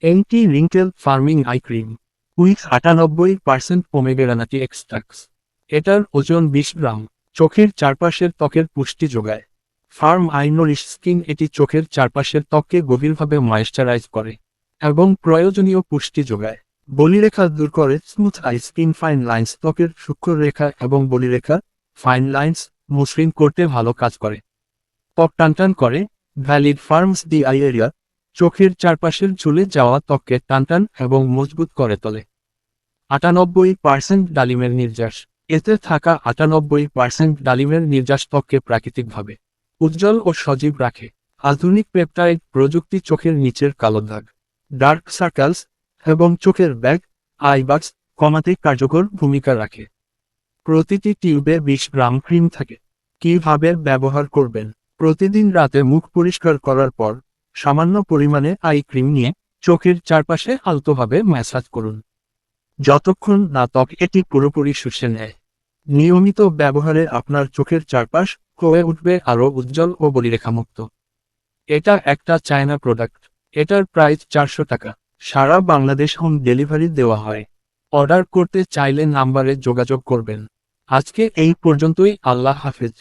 Anti wrinkle farming eye cream with 98% পোমেগ্রানাটি extracts. এটার ওজন 20 গ্রাম। চোখের চারপাশের ত্বকের পুষ্টি যোগায়। ফার্ম আই নোরিশ স্কিন এটি চোখের চারপাশের ত্বককে গভীরভাবে ময়েশ্চারাইজ করে এবং প্রয়োজনীয় পুষ্টি যোগায়। বলিরেখা দূর করে smooth eye skin fine lines ত্বকের সূক্ষ্ম রেখা এবং বলিরেখা ফাইন লাইন্স মসৃণ করতে ভালো কাজ করে। ত্বক টানটান করে valid firms the eye area চোখের চারপাশের ঝুলে যাওয়া ত্বককে টানটান এবং মজবুত করে তোলে। 98% ডালিমের নির্যাস। এতে থাকা 98% ডালিমের নির্যাস ত্বককে প্রাকৃতিকভাবে উজ্জ্বল ও সজীব রাখে। আধুনিক পেপটাইড প্রযুক্তি চোখের নিচের কালো দাগ, ডার্ক সার্কেলস এবং চোখের ব্যাগ আইবাক্স কমাতে কার্যকর ভূমিকা রাখে। প্রতিটি টিউবে 20 গ্রাম ক্রিম থাকে। কিভাবে ব্যবহার করবেন? প্রতিদিন রাতে মুখ পরিষ্কার করার পর সামান্য পরিমাণে আই ক্রিম নিয়ে চোখের চারপাশে আলতোভাবে ম্যাসাজ করুন, যতক্ষণ না ত্বক এটি পুরোপুরি শুষে নেয়। নিয়মিত ব্যবহারে আপনার চোখের চারপাশ হয়ে উঠবে আরও উজ্জ্বল ও বলিরেখামুক্ত। এটা একটা চায়না প্রোডাক্ট। এটার প্রাইস 400 টাকা। সারা বাংলাদেশ হোম ডেলিভারি দেওয়া হয়। অর্ডার করতে চাইলে নাম্বারে যোগাযোগ করবেন। আজকে এই পর্যন্তই। আল্লাহ হাফেজ।